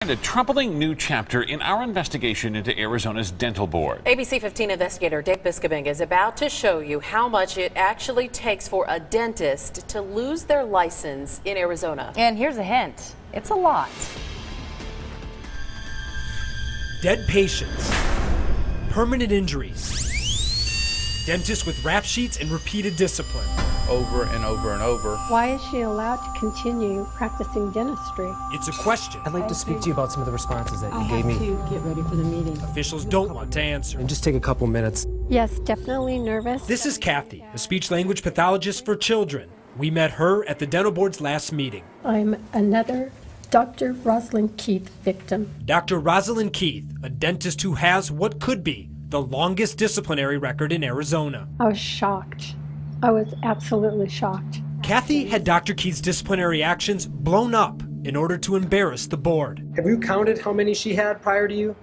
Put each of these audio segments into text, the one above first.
And a troubling new chapter in our investigation into Arizona's dental board. ABC 15 investigator Dave Biskobing is about to show you how much it actually takes for a dentist to lose their license in Arizona. And here's a hint, it's a lot. Dead patients, permanent injuries, dentists with rap sheets and repeated discipline. Over and over and over. Why is she allowed to continue practicing dentistry? It's a question. I'd like to speak to you about some of the responses that you gave me. I have to get ready for the meeting. Officials don't want to answer. And just take a couple minutes. Yes, definitely nervous. This is Kathy, a speech-language pathologist for children. We met her at the dental board's last meeting. I'm another Dr. Rosalind Keith victim. Dr. Rosalind Keith, a dentist who has what could be the longest disciplinary record in Arizona. I was shocked. I was absolutely shocked. Kathy had Dr. Keith's disciplinary actions blown up in order to embarrass the board. Have you counted how many she had prior to you?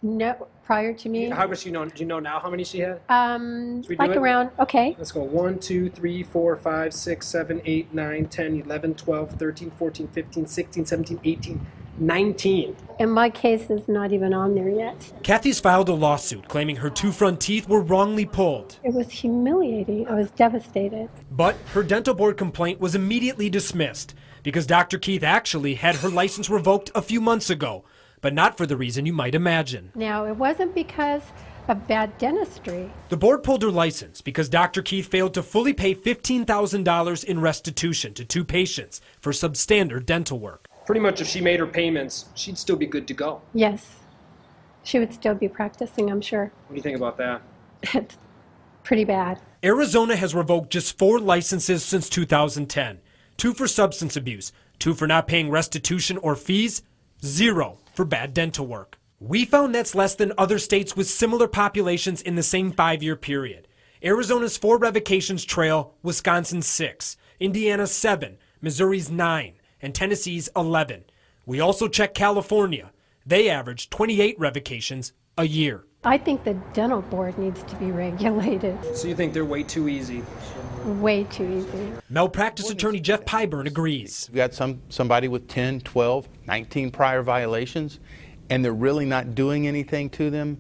No, prior to me. How much do you know now how many she had? Like around, okay. Let's go 1, 2, 3, 4, 5, 6, 7, 8, 9, 10, 11, 12, 13, 14, 15, 16, 17, 18, 19. And my case is not even on there yet. Kathy's filed a lawsuit claiming her 2 front teeth were wrongly pulled. It was humiliating. I was devastated. But her dental board complaint was immediately dismissed because Dr. Keith actually had her license revoked a few months ago, but not for the reason you might imagine. Now, it wasn't because of bad dentistry. The board pulled her license because Dr. Keith failed to fully pay $15,000 in restitution to 2 patients for substandard dental work. Pretty much if she made her payments, she'd still be good to go. Yes. She would still be practicing, I'm sure. What do you think about that? It's pretty bad. Arizona has revoked just 4 licenses since 2010. 2 for substance abuse, 2 for not paying restitution or fees, 0 for bad dental work. We found that's less than other states with similar populations in the same 5-year period. Arizona's 4 revocations trail Wisconsin's 6, Indiana's 7, Missouri's 9, and Tennessee's 11. We also checked California. They averaged 28 revocations a year. I think the dental board needs to be regulated. So you think they're way too easy? Way too easy. Malpractice attorney Jeff Pyburn agrees. We've got somebody with 10, 12, 19 prior violations, and they're really not doing anything to them.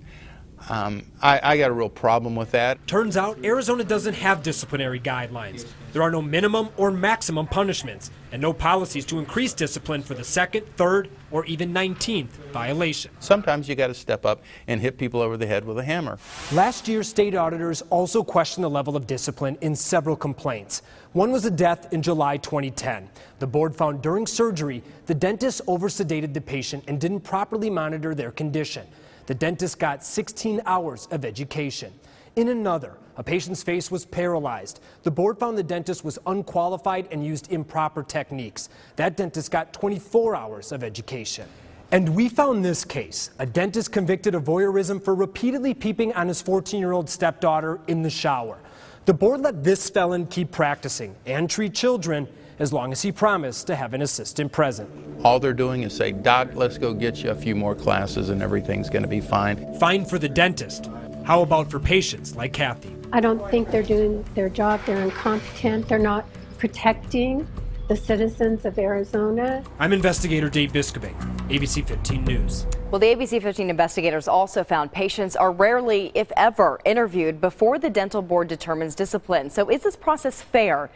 I got a real problem with that. Turns out Arizona doesn't have disciplinary guidelines. There are no minimum or maximum punishments, and no policies to increase discipline for the 2nd, 3rd, or even 19th violation. Sometimes you got to step up and hit people over the head with a hammer. Last year, state auditors also questioned the level of discipline in several complaints. One was a death in July 2010. The board found during surgery, the dentist oversedated the patient and didn't properly monitor their condition. The dentist got 16 hours of education. In another, a patient's face was paralyzed. The board found the dentist was unqualified and used improper techniques. That dentist got 24 hours of education. And we found this case, a dentist convicted of voyeurism for repeatedly peeping on his 14-year-old stepdaughter in the shower. The board let this felon keep practicing and treat children as long as he promised to have an assistant present. All they're doing is say, "Doc, let's go get you a few more classes and everything's going to be fine." Fine for the dentist. How about for patients like Kathy? I don't think they're doing their job. They're incompetent. They're not protecting the citizens of Arizona. I'm investigator Dave Biskobing, ABC 15 News. Well, the ABC 15 investigators also found patients are rarely, if ever, interviewed before the dental board determines discipline. So is this process fair?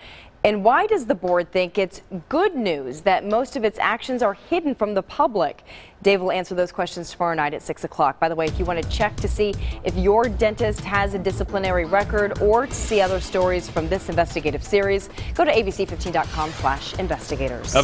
And why does the board think it's good news that most of its actions are hidden from the public? Dave will answer those questions tomorrow night at 6 o'clock. By the way, if you want to check to see if your dentist has a disciplinary record or to see other stories from this investigative series, go to abc15.com/investigators.